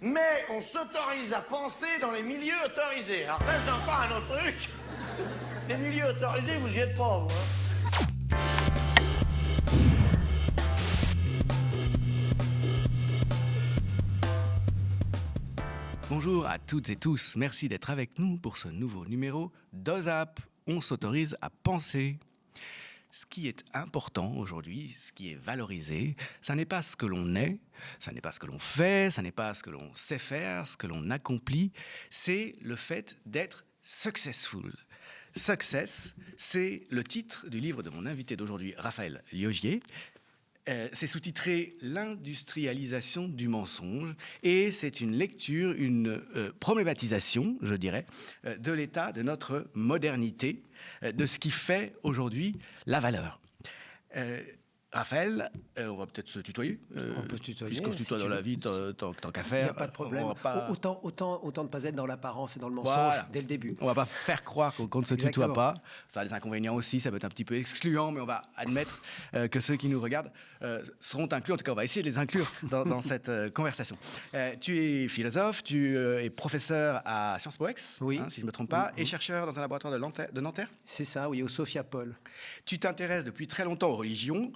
mais on s'autorise à penser dans les milieux autorisés. Alors ça, c'est encore un autre truc. Les milieux autorisés, vous y êtes pas, vous, hein. Bonjour à toutes et tous, merci d'être avec nous pour ce nouveau numéro d'OZAP. On s'autorise à penser. Ce qui est important aujourd'hui, ce qui est valorisé, ça n'est pas ce que l'on est, ça n'est pas ce que l'on fait, ça n'est pas ce que l'on sait faire, ce que l'on accomplit, c'est le fait d'être successful. Success, c'est le titre du livre de mon invité d'aujourd'hui, Raphaël Liogier. C'est sous-titré « L'industrialisation du mensonge » et c'est une lecture, une problématisation, je dirais, de l'état de notre modernité, de ce qui fait aujourd'hui la valeur. Raphaël, on va peut-être se tutoyer. On peut se tutoyer. Puisqu'on se tutoie dans la vie, tant qu'à faire. Il n'y a pas de problème. Autant ne pas être dans l'apparence et dans le mensonge dès le début. On ne va pas faire croire qu'on ne se tutoie pas. Ça a des inconvénients aussi, ça peut être un petit peu excluant, mais on va admettre que ceux qui nous regardent seront inclus. En tout cas, on va essayer de les inclure dans cette conversation. Tu es philosophe, tu es professeur à Sciences Po Ex, oui. Si je ne me trompe pas, et chercheur dans un laboratoire de Nanterre. C'est ça, oui, au Sophiapol. Tu t'intéresses depuis très longtemps aux religions.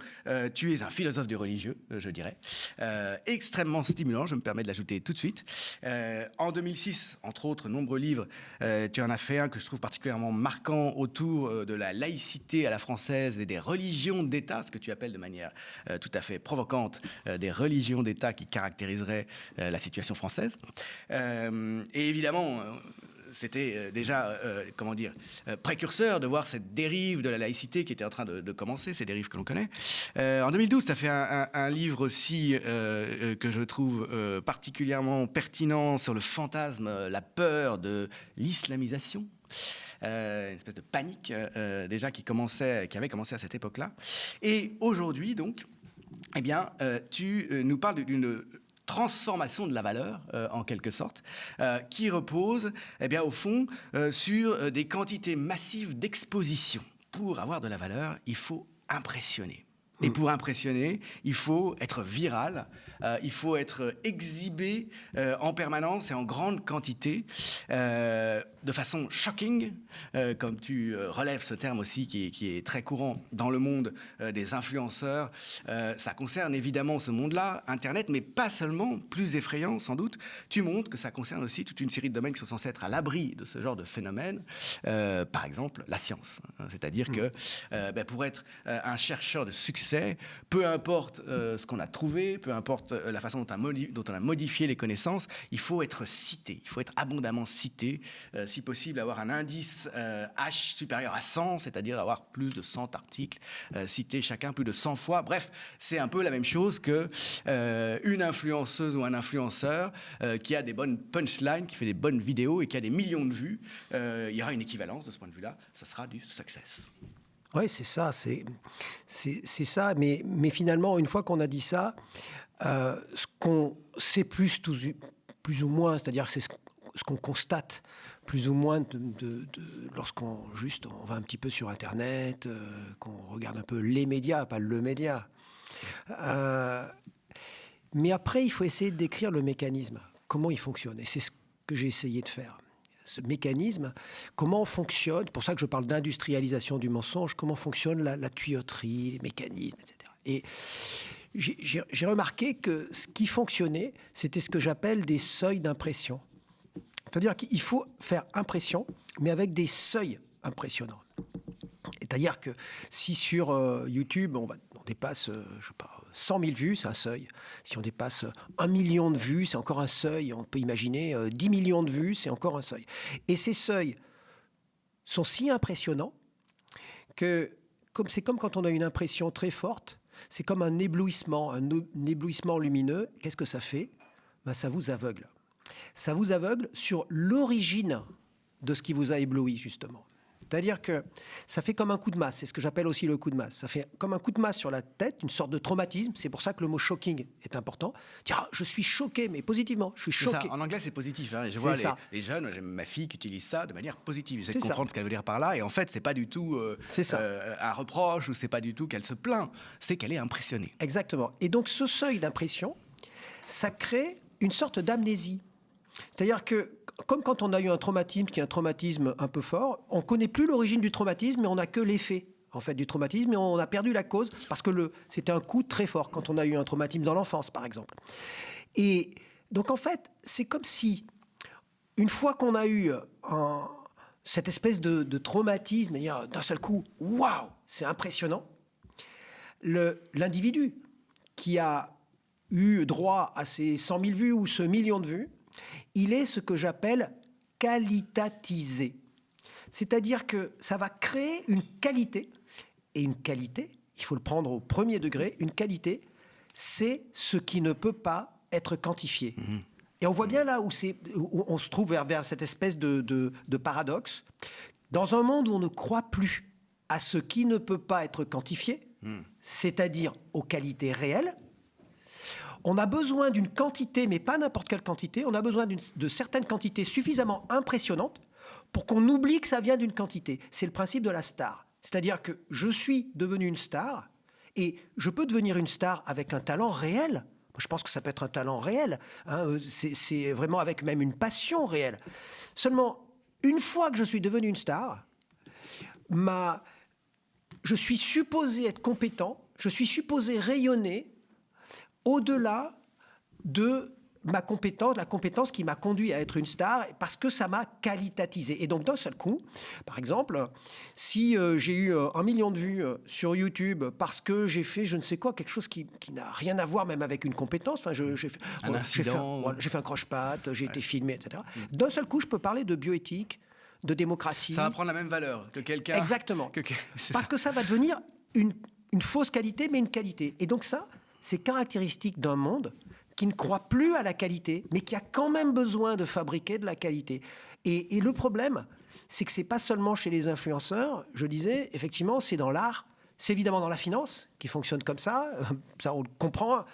Tu es un philosophe du religieux, je dirais. Extrêmement stimulant, je me permets de l'ajouter tout de suite. En 2006, entre autres nombreux livres, tu en as fait un que je trouve particulièrement marquant autour de la laïcité à la française et des religions d'État, ce que tu appelles de manière tout à fait provocante, des religions d'État qui caractériseraient la situation française. Et évidemment... C'était déjà, précurseur de voir cette dérive de la laïcité qui était en train de commencer, ces dérives que l'on connaît. En 2012, tu as fait un livre aussi que je trouve particulièrement pertinent sur le fantasme, la peur de l'islamisation. Une espèce de panique déjà qui avait commencé à cette époque-là. Et aujourd'hui, donc, eh bien, tu nous parles d'une transformation de la valeur, en quelque sorte, qui repose, eh bien, au fond, sur des quantités massives d'exposition. Pour avoir de la valeur, il faut impressionner. Et pour impressionner, il faut être viral, il faut être exhibé en permanence et en grande quantité, de façon shocking, comme tu relèves ce terme aussi qui est très courant dans le monde des influenceurs. Ça concerne évidemment ce monde-là, Internet, mais pas seulement, plus effrayant sans doute. Tu montres que ça concerne aussi toute une série de domaines qui sont censés être à l'abri de ce genre de phénomène. Par exemple, la science. C'est-à-dire que pour être un chercheur de succès, peu importe ce qu'on a trouvé, peu importe la façon dont on a modifié les connaissances, il faut être cité, il faut être abondamment cité, si possible avoir un indice H supérieur à 100, c'est-à-dire avoir plus de 100 articles cités chacun plus de 100 fois. Bref, c'est un peu la même chose que une influenceuse ou un influenceur qui a des bonnes punchlines, qui fait des bonnes vidéos et qui a des millions de vues. Il y aura une équivalence de ce point de vue-là, ça sera du success. Oui, c'est ça, c'est ça. Mais finalement, une fois qu'on a dit ça, ce qu'on sait plus ou moins, c'est-à-dire c'est ce qu'on constate plus ou moins lorsqu'on on va un petit peu sur Internet, qu'on regarde un peu les médias, pas le média. Mais après, il faut essayer de décrire le mécanisme, comment il fonctionne. Et c'est ce que j'ai essayé de faire. Ce mécanisme, comment fonctionne, c'est pour ça que je parle d'industrialisation du mensonge, comment fonctionne la tuyauterie, les mécanismes, etc. Et j'ai remarqué que ce qui fonctionnait, c'était ce que j'appelle des seuils d'impression. C'est-à-dire qu'il faut faire impression, mais avec des seuils impressionnants. C'est-à-dire que si sur YouTube, on dépasse, 100 000 vues, c'est un seuil. Si on dépasse 1 million de vues, c'est encore un seuil. On peut imaginer 10 millions de vues, c'est encore un seuil. Et ces seuils sont si impressionnants que c'est comme quand on a une impression très forte, c'est comme un éblouissement lumineux. Qu'est-ce que ça fait ? Ça vous aveugle. Ça vous aveugle sur l'origine de ce qui vous a ébloui, justement. C'est-à-dire que ça fait comme un coup de masse, c'est ce que j'appelle aussi le coup de masse. Ça fait comme un coup de masse sur la tête, une sorte de traumatisme. C'est pour ça que le mot shocking est important. Dire, je suis choqué, mais positivement, je suis choqué. Ça. En anglais, c'est positif. Je vois les jeunes, j'ai ma fille qui utilise ça de manière positive. J'essaie de comprendre ce qu'elle veut dire par là. Et en fait, c'est pas du tout un reproche ou c'est pas du tout qu'elle se plaint. C'est qu'elle est impressionnée. Exactement. Et donc, ce seuil d'impression, ça crée une sorte d'amnésie. C'est-à-dire que, comme quand on a eu un traumatisme, qui est un traumatisme un peu fort, on ne connaît plus l'origine du traumatisme, mais on n'a que l'effet en fait, du traumatisme, et on a perdu la cause, parce que c'était un coup très fort, quand on a eu un traumatisme dans l'enfance, par exemple. Et donc, en fait, c'est comme si, une fois qu'on a eu cette espèce de traumatisme, et d'un seul coup, waouh, c'est impressionnant, l'individu qui a eu droit à ces 100 000 vues ou ce million de vues, il est ce que j'appelle qualitatisé. C'est-à-dire que ça va créer une qualité. Et une qualité, il faut le prendre au premier degré, une qualité, c'est ce qui ne peut pas être quantifié. Et on voit bien là où on se trouve vers cette espèce de paradoxe. Dans un monde où on ne croit plus à ce qui ne peut pas être quantifié, c'est-à-dire aux qualités réelles, on a besoin d'une quantité, mais pas n'importe quelle quantité, on a besoin de certaines quantités suffisamment impressionnantes pour qu'on oublie que ça vient d'une quantité. C'est le principe de la star. C'est-à-dire que je suis devenu une star, et je peux devenir une star avec un talent réel. Je pense que ça peut être un talent réel. Hein, c'est vraiment avec même une passion réelle. Seulement, une fois que je suis devenu une star, je suis supposé être compétent, je suis supposé rayonner au-delà de ma compétence, la compétence qui m'a conduit à être une star, parce que ça m'a qualitatisé. Et donc, d'un seul coup, par exemple, si j'ai eu 1 million de vues sur YouTube parce que j'ai fait, je ne sais quoi, quelque chose qui n'a rien à voir même avec une compétence, enfin, j'ai fait un incident, j'ai fait un croche-patte, j'ai été filmé, etc. D'un seul coup, je peux parler de bioéthique, de démocratie. Ça va prendre la même valeur que quelqu'un... Exactement. Parce que ça va devenir une fausse qualité, mais une qualité. Et donc ça, c'est caractéristique d'un monde qui ne croit plus à la qualité, mais qui a quand même besoin de fabriquer de la qualité. Et le problème, c'est que c'est pas seulement chez les influenceurs, je disais, effectivement, c'est dans l'art, c'est évidemment dans la finance, qui fonctionne comme ça on le comprend,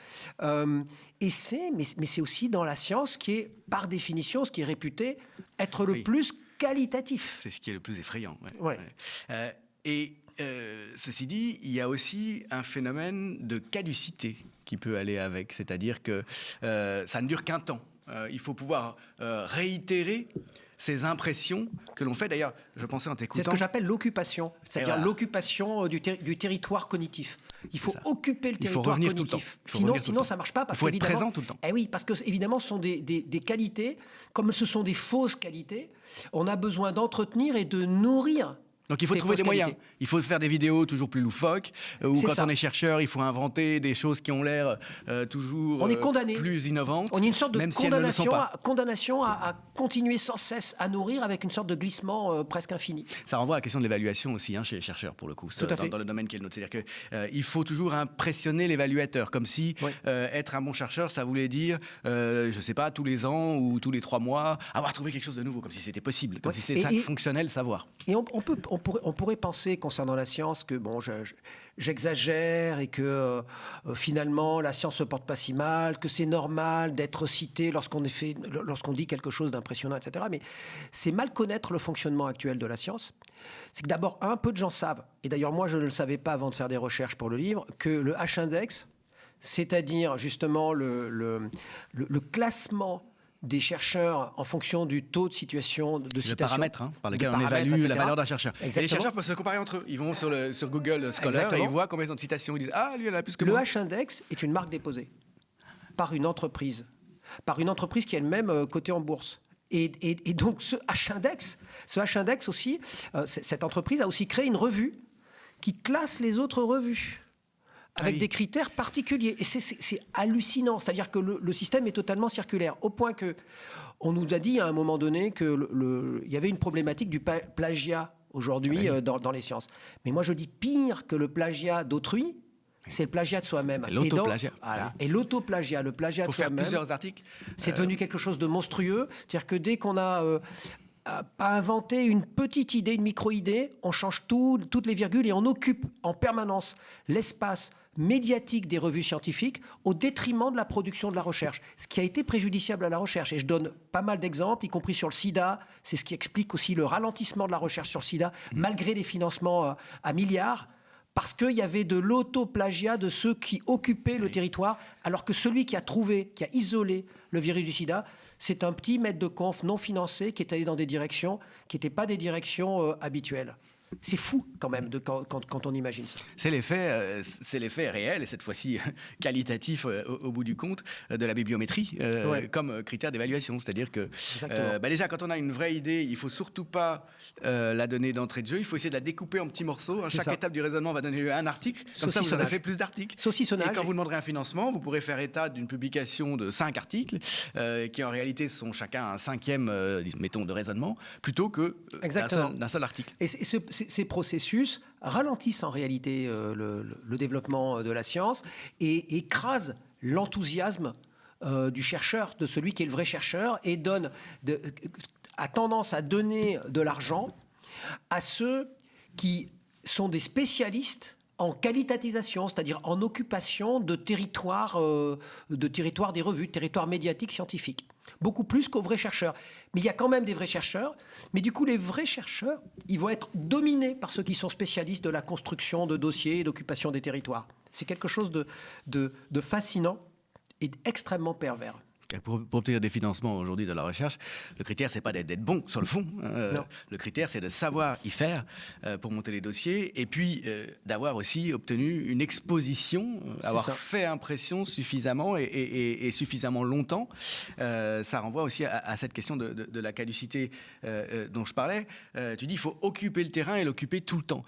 mais c'est aussi dans la science, qui est, par définition, ce qui est réputé être le plus qualitatif. C'est ce qui est le plus effrayant. Ouais. Ceci dit, il y a aussi un phénomène de caducité qui peut aller avec, c'est-à-dire que ça ne dure qu'un temps. Il faut pouvoir réitérer ces impressions que l'on fait. D'ailleurs, je pensais en t'écoutant... C'est ce que j'appelle l'occupation, c'est-à-dire l'occupation du territoire cognitif. Il faut occuper le territoire cognitif. Sinon, ça ne marche pas. Parce il faut être présent tout le temps. Eh oui, parce que évidemment, ce sont des qualités, comme ce sont des fausses qualités, on a besoin d'entretenir et de nourrir. Donc il faut trouver des moyens. Il faut faire des vidéos toujours plus loufoques. Ou quand on est chercheur, il faut inventer des choses qui ont l'air toujours plus innovantes. On est une sorte de même condamnation à continuer sans cesse à nourrir avec une sorte de glissement presque infini. Ça renvoie à la question de l'évaluation aussi chez les chercheurs pour le coup. Dans le domaine qui est le nôtre. C'est-à-dire qu'il faut toujours impressionner l'évaluateur. Comme si être un bon chercheur, ça voulait dire, je ne sais pas, tous les ans ou tous les 3 mois, avoir trouvé quelque chose de nouveau. Comme si c'était possible. Comme si c'est ça que fonctionnait le savoir. Et on pourrait penser concernant la science que j'exagère et que finalement la science se porte pas si mal, que c'est normal d'être cité lorsqu'on dit quelque chose d'impressionnant, etc. Mais c'est mal connaître le fonctionnement actuel de la science. C'est que d'abord, un peu de gens savent, et d'ailleurs moi je ne le savais pas avant de faire des recherches pour le livre, que le H-index, c'est-à-dire justement le classement des chercheurs en fonction du taux de citation de citation. Le paramètre par lequel on évalue la valeur d'un chercheur. Exactement. Et les chercheurs peuvent se comparer entre eux. Ils vont sur Google Scholar et ils voient combien ils ont de citations. Ils disent « Ah, lui, il en a plus que moi ». Le H-index est une marque déposée par une entreprise qui est elle-même cotée en bourse. Et donc ce H-index aussi, cette entreprise a aussi créé une revue qui classe les autres revues avec des critères particuliers. Et c'est hallucinant. C'est-à-dire que le système est totalement circulaire, au point que on nous a dit à un moment donné qu'il y avait une problématique du plagiat aujourd'hui dans les sciences. Mais moi, je dis pire que le plagiat d'autrui, c'est le plagiat de soi-même. L'autoplagiat. Et l'autoplagiat, le plagiat de soi-même. Faut faire plusieurs articles. C'est devenu quelque chose de monstrueux. C'est-à-dire que dès qu'on a... pas inventer une petite idée, une micro-idée, on change toutes les virgules et on occupe en permanence l'espace médiatique des revues scientifiques au détriment de la production de la recherche, ce qui a été préjudiciable à la recherche. Et je donne pas mal d'exemples, y compris sur le sida. C'est ce qui explique aussi le ralentissement de la recherche sur le sida, malgré des financements à milliards, parce qu'il y avait de l'auto-plagiat de ceux qui occupaient le territoire, alors que celui qui a trouvé, qui a isolé le virus du sida, c'est un petit maître de conf non financé qui est allé dans des directions qui n'étaient pas des directions habituelles. C'est fou quand même quand on imagine ça. C'est l'effet réel, et cette fois-ci qualitatif au bout du compte, de la bibliométrie comme critère d'évaluation. C'est-à-dire que déjà, quand on a une vraie idée, il ne faut surtout pas la donner d'entrée de jeu, il faut essayer de la découper en petits morceaux. Chaque étape du raisonnement va donner un article, comme ça vous aurez fait plus d'articles. Saucissonnage. Et quand vous demanderez un financement, vous pourrez faire état d'une publication de 5 articles, qui en réalité sont chacun un 5e, mettons, de raisonnement, plutôt que d'un seul article. Et ces processus ralentissent en réalité le développement de la science et écrasent l'enthousiasme du chercheur, de celui qui est le vrai chercheur, et a tendance à donner de l'argent à ceux qui sont des spécialistes en qualitatisation, c'est-à-dire en occupation de territoires des revues, de territoires médiatiques scientifiques. Beaucoup plus qu'aux vrais chercheurs. Mais il y a quand même des vrais chercheurs. Mais du coup, les vrais chercheurs, ils vont être dominés par ceux qui sont spécialistes de la construction de dossiers et d'occupation des territoires. C'est quelque chose de fascinant et d'extrêmement pervers. Pour obtenir des financements aujourd'hui de la recherche, le critère, c'est pas d'être bon sur le fond. Le critère, c'est de savoir y faire pour monter les dossiers, et puis d'avoir aussi obtenu une exposition, avoir fait impression suffisamment et suffisamment longtemps. Ça renvoie aussi à cette question de la caducité dont je parlais. Tu dis, il faut occuper le terrain et l'occuper tout le temps.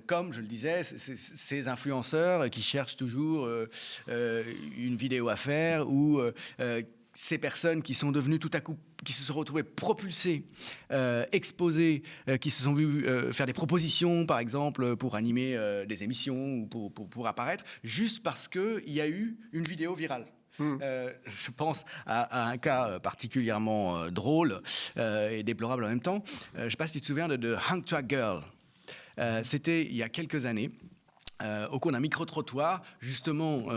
Comme je le disais, ces influenceurs qui cherchent toujours une vidéo à faire ou ces personnes qui sont devenues tout à coup, qui se sont retrouvées propulsées, exposées, qui se sont vues faire des propositions, par exemple, pour animer des émissions ou pour apparaître, juste parce qu'il y a eu une vidéo virale. Je pense à un cas particulièrement drôle et déplorable en même temps. Je ne sais pas si tu te souviens de Hang to a Girl. C'était il y a quelques années. Au cours d'un micro-trottoir, justement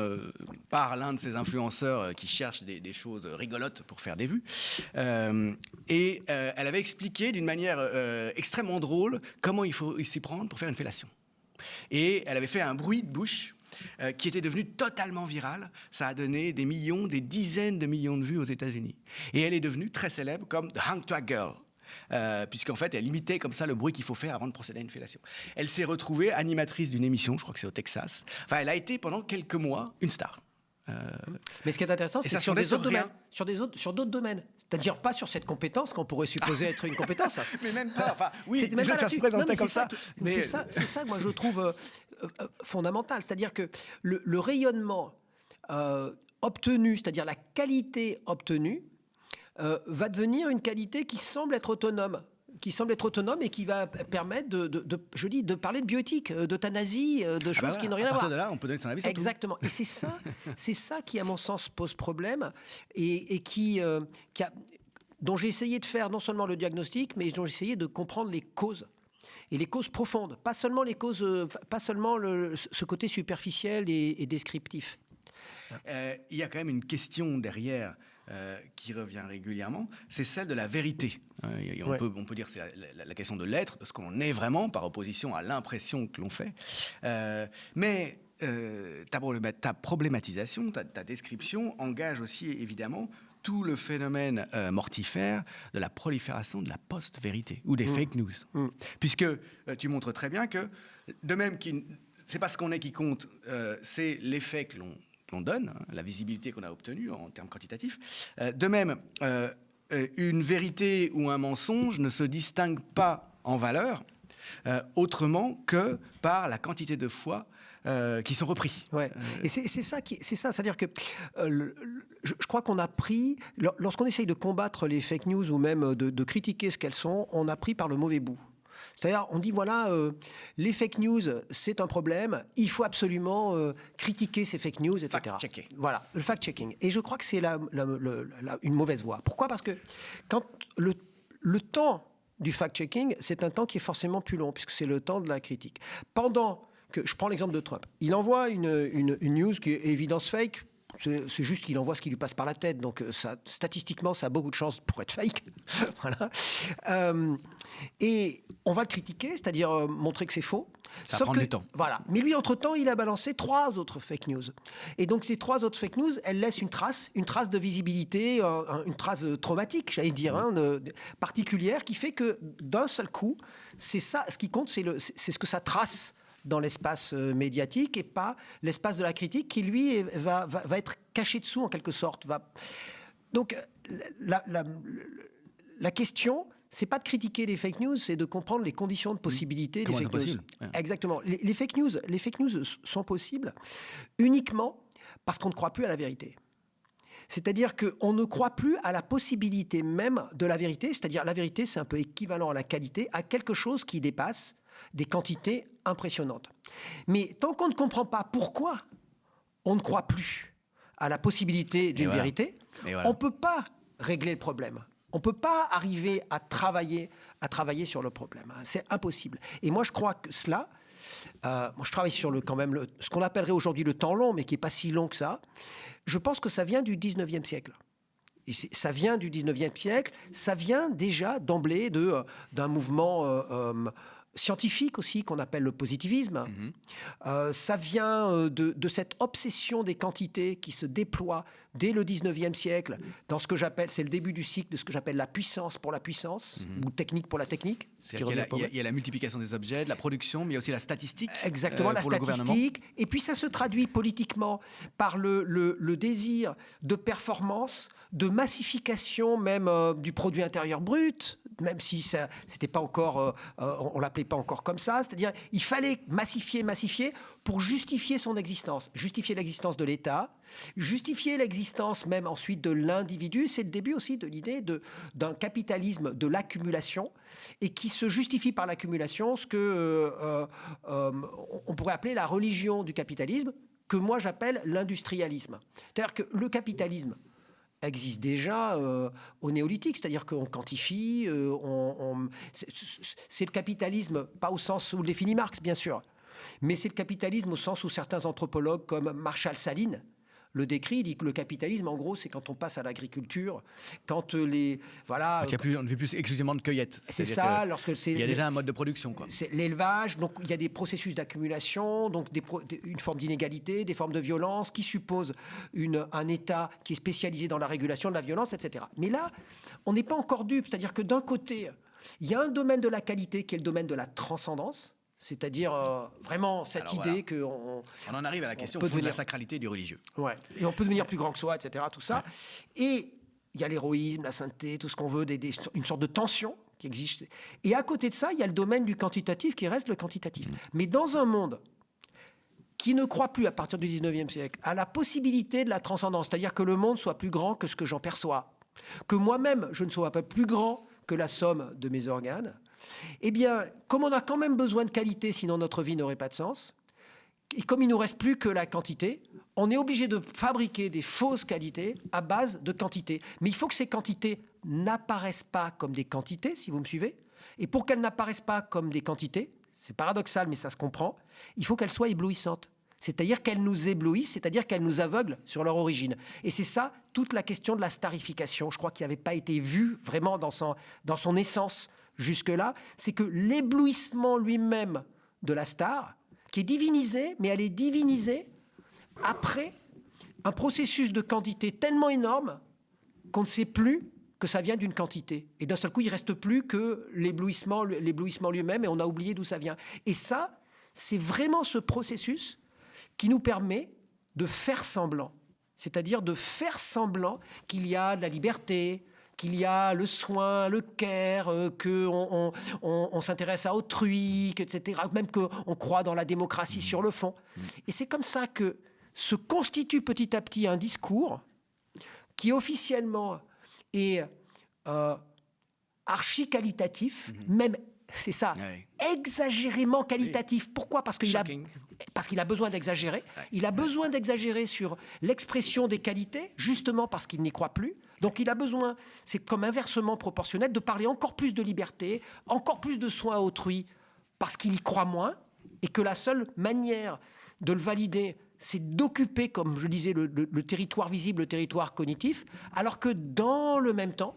par l'un de ces influenceurs qui cherchent des choses rigolotes pour faire des vues. Elle avait expliqué d'une manière extrêmement drôle comment il faut s'y prendre pour faire une fellation. Et elle avait fait un bruit de bouche qui était devenu totalement viral. Ça a donné des millions, des dizaines de millions de vues aux États-Unis. Et elle est devenue très célèbre comme The Hang to a Girl. Puisqu'en fait, elle imitait comme ça le bruit qu'il faut faire avant de procéder à une fellation. Elle s'est retrouvée animatrice d'une émission, je crois que c'est au Texas. Enfin, elle a été pendant quelques mois une star. Mais ce qui est intéressant, c'est sur d'autres domaines. C'est-à-dire pas sur cette compétence qu'on pourrait supposer être une compétence. Mais même pas. Enfin, oui, même pas ça se présentait comme ça. Mais c'est ça que moi je trouve fondamental. C'est-à-dire que le rayonnement obtenu, c'est-à-dire la qualité obtenue, va devenir une qualité qui semble être autonome. Et qui va permettre de parler de bioéthique, d'euthanasie, de choses qui n'ont rien à voir. À partir de là, on peut donner son avis sur Exactement. tout. Et c'est ça qui, à mon sens, pose problème et dont j'ai essayé de faire non seulement le diagnostic, mais dont j'ai essayé de comprendre les causes. Et les causes profondes, pas seulement les causes, pas seulement ce côté superficiel et descriptif. Il y a quand même une question derrière qui revient régulièrement, c'est celle de la vérité. On peut dire que c'est la question de l'être, de ce qu'on est vraiment, par opposition à l'impression que l'on fait. Mais ta problématisation, ta description engage aussi évidemment tout le phénomène mortifère de la prolifération de la post-vérité ou des fake news. Puisque tu montres très bien que, de même, c'est pas ce qu'on est qui compte, c'est l'effet que l'on donne, la visibilité qu'on a obtenue en termes quantitatifs. De même, une vérité ou un mensonge ne se distingue pas en valeur autrement que par la quantité de fois qui sont repris. Ouais. Et c'est ça, c'est-à-dire que je crois qu'on a pris, lorsqu'on essaye de combattre les fake news ou même de critiquer ce qu'elles sont, on a pris par le mauvais bout. C'est-à-dire, on dit, voilà, les fake news, c'est un problème, il faut absolument critiquer ces fake news, etc. Fact-checking. Voilà, le fact-checking. Et je crois que c'est une mauvaise voie. Pourquoi ? Parce que quand le temps du fact-checking, c'est un temps qui est forcément plus long, puisque c'est le temps de la critique. Pendant que, je prends l'exemple de Trump, il envoie une news qui est évidence fake, C'est juste qu'il envoie ce qui lui passe par la tête. Donc, statistiquement, ça a beaucoup de chances pour être fake. Voilà. Et on va le critiquer, c'est-à-dire montrer que c'est faux. Ça prend du temps. Voilà. Mais lui, entre-temps, il a balancé 3 autres fake news. Et donc, ces 3 autres fake news, elles laissent une trace de visibilité, une trace traumatique, j'allais dire, particulière, qui fait que d'un seul coup, c'est ça, ce qui compte, c'est ce que ça trace dans l'espace médiatique et pas l'espace de la critique qui, lui, va être caché dessous, en quelque sorte. Donc, la question, c'est pas de critiquer les fake news, c'est de comprendre les conditions de possibilité des fake news. Ouais. Exactement. Les fake news sont possibles uniquement parce qu'on ne croit plus à la vérité. C'est-à-dire qu'on ne croit plus à la possibilité même de la vérité. C'est-à-dire la vérité, c'est un peu équivalent à la qualité, à quelque chose qui dépasse des quantités impressionnantes. Mais tant qu'on ne comprend pas pourquoi on ne croit plus à la possibilité d'une vérité, on ne peut pas régler le problème. On ne peut pas arriver à travailler sur le problème. C'est impossible. Et moi, je crois que cela... moi, je travaille sur ce qu'on appellerait aujourd'hui le temps long, mais qui n'est pas si long que ça. Je pense que ça vient du 19e siècle. Et ça vient du 19e siècle. Ça vient déjà d'emblée d'un mouvement scientifique aussi, qu'on appelle le positivisme. Ça vient de cette obsession des quantités qui se déploie dès le 19e siècle, dans ce que j'appelle, c'est le début du cycle de ce que j'appelle la puissance pour la puissance, ou technique pour la technique. Il y a la multiplication des objets, de la production, mais il y a aussi la statistique. Exactement, la statistique. Et puis ça se traduit politiquement par le désir de performance, de massification même du produit intérieur brut, même si ça, c'était pas encore, on l'appelait pas encore comme ça. C'est-à-dire, il fallait massifier pour justifier son existence, justifier l'existence de l'État, justifier l'existence même ensuite de l'individu. C'est le début aussi de l'idée d'un capitalisme de l'accumulation et qui se justifie par l'accumulation, ce que on pourrait appeler la religion du capitalisme, que moi j'appelle l'industrialisme. C'est-à-dire que le capitalisme existe déjà au néolithique, c'est-à-dire qu'on quantifie, c'est le capitalisme, pas au sens où le définit Marx, bien sûr, mais c'est le capitalisme au sens où certains anthropologues comme Marshall Saline le décrit. Il dit que le capitalisme, en gros, c'est quand on passe à l'agriculture, quand on ne vit plus exclusivement de cueillette. C'est ça, il y a déjà un mode de production, quoi. C'est l'élevage, donc il y a des processus d'accumulation, donc une forme d'inégalité, des formes de violence qui supposent un État qui est spécialisé dans la régulation de la violence, etc. Mais là, on n'est pas encore dupe, c'est-à-dire que d'un côté, il y a un domaine de la qualité qui est le domaine de la transcendance. C'est-à-dire vraiment cette idée qu'on... On en arrive à la question de la sacralité du religieux. Ouais. Et on peut devenir plus grand que soi, etc. Tout ça. Ouais. Et il y a l'héroïsme, la sainteté, tout ce qu'on veut, une sorte de tension qui existe. Et à côté de ça, il y a le domaine du quantitatif qui reste le quantitatif. Mais dans un monde qui ne croit plus, à partir du 19e siècle, à la possibilité de la transcendance, c'est-à-dire que le monde soit plus grand que ce que j'en perçois, que moi-même, je ne sois pas plus grand que la somme de mes organes, eh bien, comme on a quand même besoin de qualité, sinon notre vie n'aurait pas de sens, et comme il ne nous reste plus que la quantité, on est obligé de fabriquer des fausses qualités à base de quantité. Mais il faut que ces quantités n'apparaissent pas comme des quantités, si vous me suivez. Et pour qu'elles n'apparaissent pas comme des quantités, c'est paradoxal, mais ça se comprend, il faut qu'elles soient éblouissantes. C'est-à-dire qu'elles nous éblouissent, c'est-à-dire qu'elles nous aveuglent sur leur origine. Et c'est ça, toute la question de la starification. Je crois qu'il n'avait pas été vu vraiment dans son essence jusque-là, c'est que l'éblouissement lui-même de la star, qui est divinisée, mais elle est divinisée après un processus de quantité tellement énorme qu'on ne sait plus que ça vient d'une quantité. Et d'un seul coup, il ne reste plus que l'éblouissement lui-même, et on a oublié d'où ça vient. Et ça, c'est vraiment ce processus qui nous permet de faire semblant. C'est-à-dire de faire semblant qu'il y a de la liberté, qu'il y a le soin, le care, qu'on s'intéresse à autrui, etc., même qu'on croit dans la démocratie sur le fond. Et c'est comme ça que se constitue petit à petit un discours qui officiellement est archi-qualitatif, même, c'est ça, exagérément qualitatif. Pourquoi ? Parce qu'il a besoin d'exagérer. Il a besoin d'exagérer sur l'expression des qualités, justement parce qu'il n'y croit plus. Donc il a besoin, c'est comme inversement proportionnel, de parler encore plus de liberté, encore plus de soin à autrui, parce qu'il y croit moins, et que la seule manière de le valider, c'est d'occuper, comme je disais, le territoire visible, le territoire cognitif, alors que dans le même temps,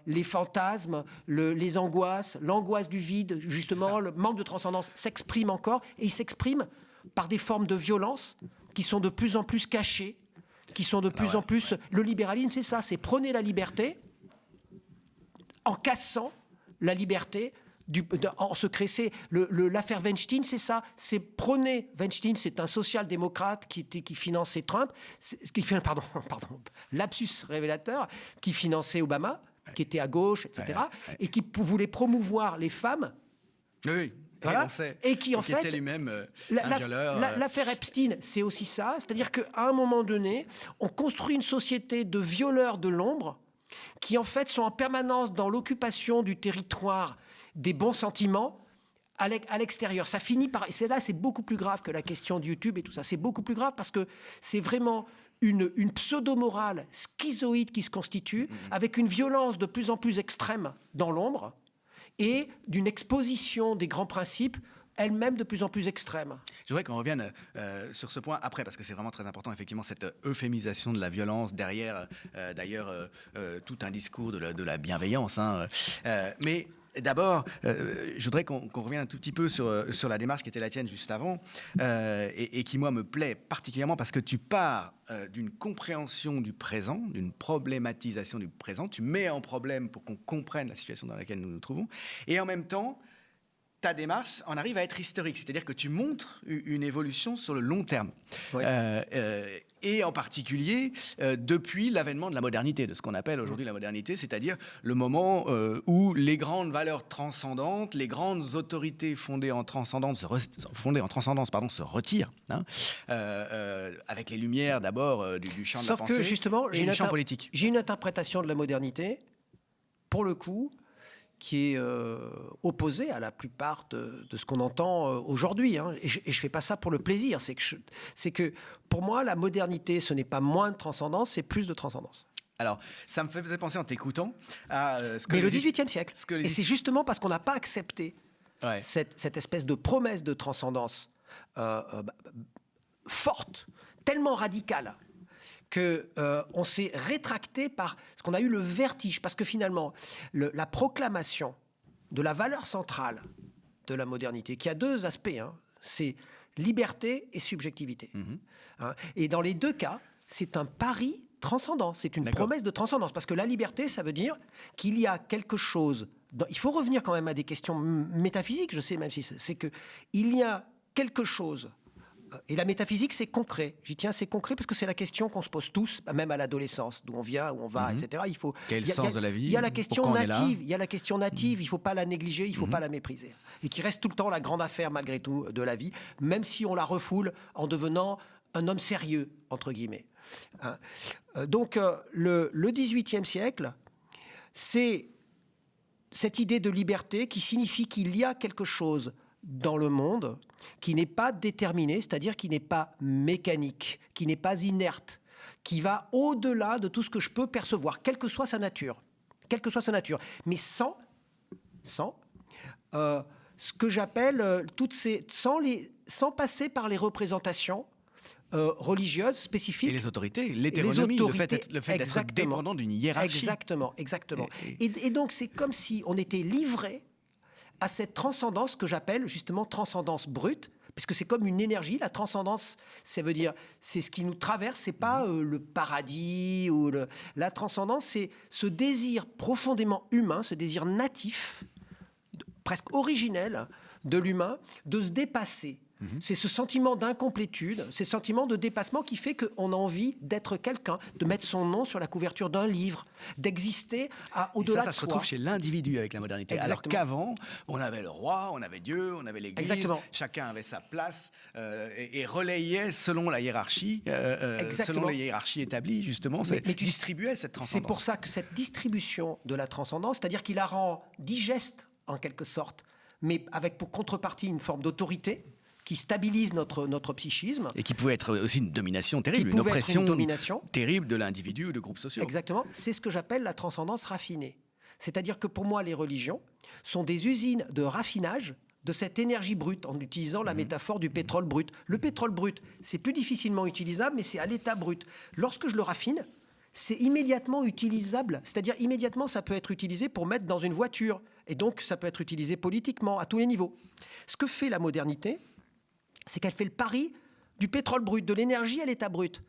les fantasmes, les angoisses, l'angoisse du vide, justement, le manque de transcendance s'exprime encore, et il s'exprime par des formes de violence qui sont de plus en plus cachées, qui sont de plus en plus... Le libéralisme, c'est ça, c'est prôner la liberté en cassant la liberté en secret. C'est l'affaire Weinstein, c'est ça, c'est prôner. Weinstein, c'est un social-démocrate qui finançait Trump, lapsus révélateur, qui finançait Obama, qui était à gauche, etc., et qui voulait promouvoir les femmes. Oui. Voilà. Et qui, en fait, était lui-même un violeur. L'affaire Epstein, c'est aussi ça. C'est-à-dire qu'à un moment donné, on construit une société de violeurs de l'ombre qui, en fait, sont en permanence dans l'occupation du territoire des bons sentiments à l'extérieur. Ça finit par... Et c'est beaucoup plus grave que la question de YouTube et tout ça. C'est beaucoup plus grave parce que c'est vraiment une pseudo-morale schizoïde qui se constitue avec une violence de plus en plus extrême dans l'ombre et d'une exposition des grands principes elle-même de plus en plus extrême. Je voudrais qu'on revienne sur ce point après, parce que c'est vraiment très important, effectivement, cette euphémisation de la violence derrière, d'ailleurs, tout un discours de la bienveillance. Mais d'abord, je voudrais qu'on revienne un tout petit peu sur la démarche qui était la tienne juste avant, et qui, moi, me plaît particulièrement parce que tu pars d'une compréhension du présent, d'une problématisation du présent, tu mets en problème pour qu'on comprenne la situation dans laquelle nous nous trouvons, et en même temps, ta démarche en arrive à être historique, c'est-à-dire que tu montres une évolution sur le long terme. Oui. Et en particulier depuis l'avènement de la modernité, de ce qu'on appelle aujourd'hui la modernité, c'est-à-dire le moment où les grandes valeurs transcendantes, les grandes autorités fondées en transcendance se retirent, avec les lumières d'abord du champ de la pensée, sauf que justement, et du champ politique. J'ai une interprétation de la modernité, pour le coup, qui est opposé à la plupart de ce qu'on entend aujourd'hui. Et je ne fais pas ça pour le plaisir. C'est que pour moi, la modernité, ce n'est pas moins de transcendance, c'est plus de transcendance. Alors, ça me faisait penser en t'écoutant à ce que... Mais le XVIIIe siècle. Et c'est justement parce qu'on n'a pas accepté cette espèce de promesse de transcendance forte, tellement radicale, qu'on s'est rétracté par ce qu'on a eu le vertige, parce que finalement, la proclamation de la valeur centrale de la modernité, qui a deux aspects, c'est liberté et subjectivité. Et dans les deux cas, c'est un pari transcendant, c'est une promesse de transcendance, parce que la liberté, ça veut dire qu'il y a quelque chose... Il faut revenir quand même à des questions métaphysiques, je sais, même si c'est que il y a quelque chose... Et la métaphysique, c'est concret. J'y tiens, c'est concret parce que c'est la question qu'on se pose tous, même à l'adolescence, d'où on vient, où on va, etc. Quel sens de la vie ? Il y a la question native. Il y a la question native. Il ne faut pas la négliger. Il ne faut pas la mépriser. Et qui reste tout le temps la grande affaire, malgré tout, de la vie, même si on la refoule en devenant un homme sérieux, entre guillemets. Donc, le XVIIIe siècle, c'est cette idée de liberté qui signifie qu'il y a quelque chose dans le monde qui n'est pas déterminé, c'est-à-dire qui n'est pas mécanique, qui n'est pas inerte, qui va au-delà de tout ce que je peux percevoir, quelle que soit sa nature, mais sans ce que j'appelle sans passer par les représentations religieuses spécifiques. Et les autorités, l'hétéronomie, le fait d'être dépendant d'une hiérarchie. Exactement. Et donc c'est comme si on était livré à cette transcendance que j'appelle justement transcendance brute, parce que c'est comme une énergie. La transcendance, ça veut dire, c'est ce qui nous traverse, c'est pas le paradis ou la transcendance, c'est ce désir profondément humain, ce désir natif, presque originel de l'humain, de se dépasser. C'est ce sentiment d'incomplétude, ce sentiment de dépassement qui fait qu'on a envie d'être quelqu'un, de mettre son nom sur la couverture d'un livre, d'exister au-delà de soi. Ça se retrouve chez l'individu avec la modernité. Exactement. Alors qu'avant, on avait le roi, on avait Dieu, on avait l'Église. Exactement. Chacun avait sa place et relayait selon la hiérarchie, selon les hiérarchies établies, justement. Mais distribuait cette transcendance. C'est pour ça que cette distribution de la transcendance, c'est-à-dire qu'il la rend digeste, en quelque sorte, mais avec pour contrepartie une forme d'autorité, qui stabilise notre psychisme. Et qui pouvait être aussi une domination terrible, une oppression terrible de l'individu ou de groupes sociaux. Exactement. C'est ce que j'appelle la transcendance raffinée. C'est-à-dire que pour moi, les religions sont des usines de raffinage de cette énergie brute, en utilisant la métaphore du pétrole brut. Le pétrole brut, c'est plus difficilement utilisable, mais c'est à l'état brut. Lorsque je le raffine, c'est immédiatement utilisable. C'est-à-dire, immédiatement, ça peut être utilisé pour mettre dans une voiture. Et donc, ça peut être utilisé politiquement, à tous les niveaux. Ce que fait la modernité, c'est qu'elle fait le pari du pétrole brut, de l'énergie à l'état brut.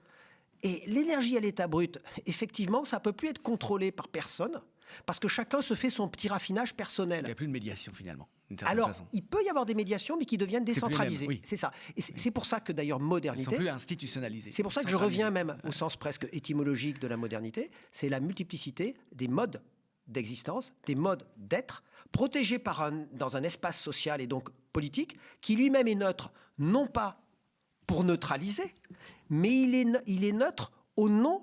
Et l'énergie à l'état brut, effectivement, ça ne peut plus être contrôlé par personne, parce que chacun se fait son petit raffinage personnel. Il n'y a plus de médiation, finalement, d'une certaine Alors, façon. il peut y avoir des médiations, mais qui deviennent décentralisées. oui. C'est ça. Et c'est pour ça que, d'ailleurs, Ils ne modernité... sont plus institutionnalisés. C'est pour ça que je reviens même au sens presque étymologique de la modernité. C'est la multiplicité des modes d'existence, des modes d'être, protégés dans un espace social et donc politique, qui lui-même est neutre, non pas pour neutraliser, mais il est neutre au nom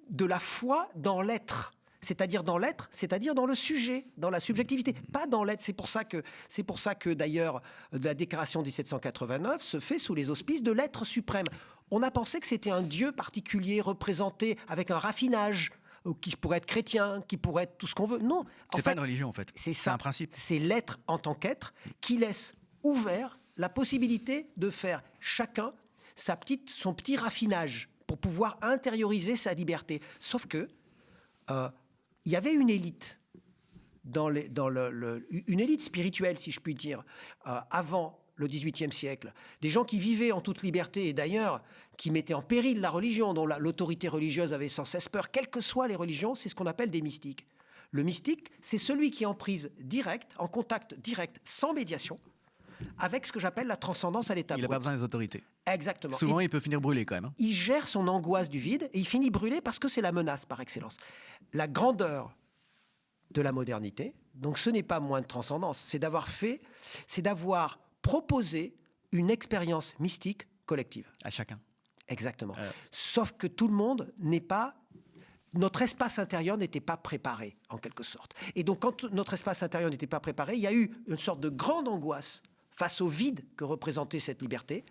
de la foi dans l'être. C'est-à-dire dans l'être, c'est-à-dire dans le sujet, dans la subjectivité, pas dans l'être. C'est pour ça que d'ailleurs la déclaration de 1789 se fait sous les auspices de l'être suprême. On a pensé que c'était un Dieu particulier représenté avec un raffinage qui pourrait être chrétien, qui pourrait être tout ce qu'on veut. Non, C'est pas une religion, en fait. c'est C'est ça. un principe. C'est l'être en tant qu'être qui laisse ouvert la possibilité de faire chacun son petit raffinage pour pouvoir intérioriser sa liberté. Sauf que il y avait une élite une élite spirituelle, si je puis dire, avant le XVIIIe siècle, des gens qui vivaient en toute liberté et d'ailleurs qui mettaient en péril la religion, dont l'autorité religieuse avait sans cesse peur, quelles que soient les religions, c'est ce qu'on appelle des mystiques. Le mystique, c'est celui qui est en prise directe, en contact direct, sans médiation, avec ce que j'appelle la transcendance à l'état Il n'a brut. pas besoin des autorités. Exactement. Souvent, il peut finir brûlé, quand même. Il gère son angoisse du vide et il finit brûlé parce que c'est la menace par excellence. La grandeur de la modernité, donc ce n'est pas moins de transcendance, c'est d'avoir proposé une expérience mystique collective. À chacun. Exactement. Sauf que tout le monde notre espace intérieur n'était pas préparé, en quelque sorte. Et donc, quand notre espace intérieur n'était pas préparé, il y a eu une sorte de grande angoisse face au vide que représentait cette liberté.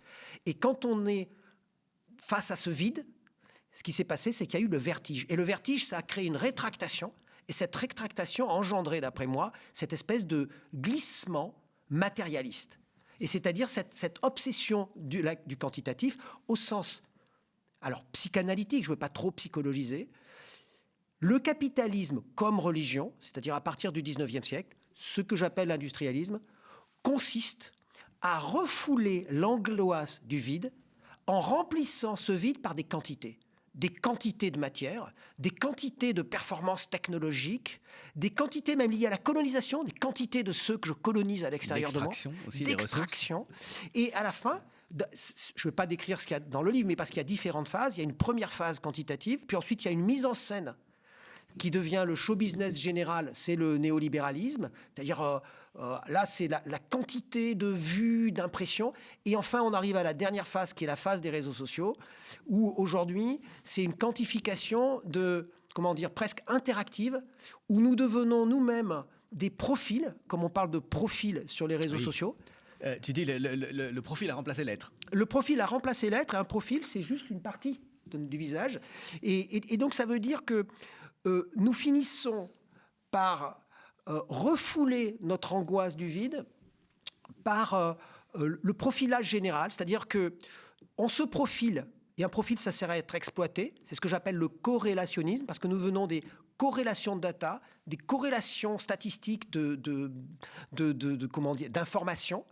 Et quand on est face à ce vide, ce qui s'est passé, c'est qu'il y a eu le vertige. Et le vertige, ça a créé une rétractation. Et cette rétractation a engendré, d'après moi, cette espèce de glissement matérialiste. Et c'est-à-dire cette obsession du quantitatif au sens, alors psychanalytique, je ne veux pas trop psychologiser. Le capitalisme comme religion, c'est-à-dire à partir du 19e siècle, ce que j'appelle l'industrialisme, consiste à refouler l'angoisse du vide en remplissant ce vide par des quantités de matière, des quantités de performances technologiques, des quantités même liées à la colonisation, des quantités de ceux que je colonise à l'extérieur de moi, d'extraction. Et à la fin, je ne vais pas décrire ce qu'il y a dans le livre, mais parce qu'il y a différentes phases. Il y a une première phase quantitative, puis ensuite il y a une mise en scène qui devient le show business général, c'est le néolibéralisme. C'est-à-dire, là, c'est la quantité de vues, d'impressions. Et enfin, on arrive à la dernière phase, qui est la phase des réseaux sociaux, où aujourd'hui, c'est une quantification presque interactive, où nous devenons nous-mêmes des profils, comme on parle de profils sur les réseaux sociaux. Tu dis le profil a remplacé l'être. Le profil a remplacé l'être, et un profil, c'est juste une partie du visage. Et donc, ça veut dire que nous finissons par refouler notre angoisse du vide par le profilage général, c'est-à-dire que on se profile, et un profil, ça sert à être exploité, c'est ce que j'appelle le corrélationnisme, parce que nous venons des corrélations de data, des corrélations statistiques d'informations.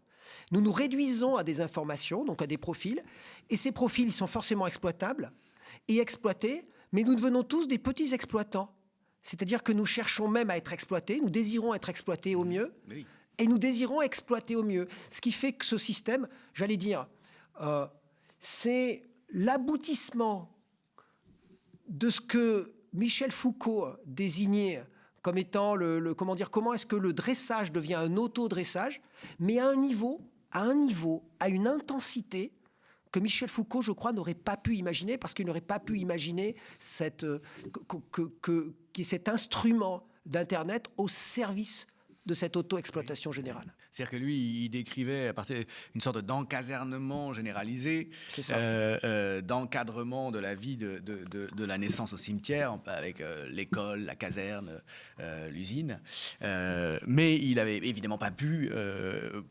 Nous nous réduisons à des informations, donc à des profils, et ces profils, ils sont forcément exploitables et exploités, mais nous devenons tous des petits exploitants. C'est-à-dire que nous cherchons même à être exploités, nous désirons être exploités au mieux, Oui. et nous désirons exploiter au mieux. Ce qui fait que ce système, j'allais dire, c'est l'aboutissement de ce que Michel Foucault désignait comme étant comment est-ce que le dressage devient un auto-dressage, mais à une intensité que Michel Foucault, je crois, n'aurait pas pu imaginer, parce qu'il n'aurait pas pu imaginer cet instrument d'Internet au service de cette auto-exploitation générale. C'est-à-dire que lui, il décrivait à partir d'une sorte d'encasernement généralisé, C'est ça. d'encadrement de la vie de la naissance au cimetière, avec l'école, la caserne, l'usine. Mais il n'avait évidemment pas pu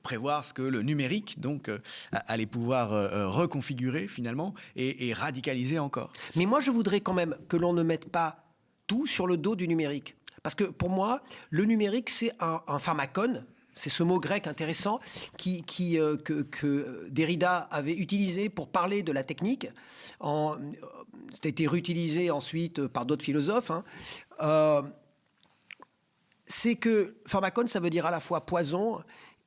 prévoir ce que le numérique donc, allait pouvoir reconfigurer finalement et radicaliser encore. Mais moi, je voudrais quand même que l'on ne mette pas tout sur le dos du numérique. Parce que pour moi, le numérique, c'est un pharmacone. C'est ce mot grec intéressant que Derrida avait utilisé pour parler de la technique. Ça a été réutilisé ensuite par d'autres philosophes. C'est que pharmacone, ça veut dire à la fois poison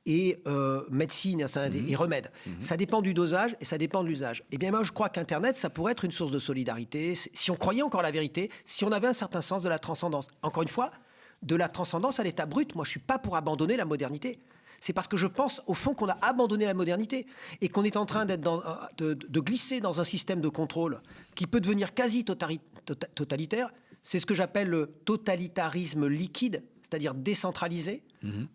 et médecine et remède. Ça dépend du dosage et ça dépend de l'usage. Et bien moi, je crois qu'Internet, ça pourrait être une source de solidarité. Si on croyait encore la vérité, si on avait un certain sens de la transcendance. Encore une fois, de la transcendance à l'état brut. Moi, je ne suis pas pour abandonner la modernité. C'est parce que je pense, au fond, qu'on a abandonné la modernité et qu'on est en train de glisser dans un système de contrôle qui peut devenir quasi totalitaire. C'est ce que j'appelle le totalitarisme liquide, c'est-à-dire décentralisé,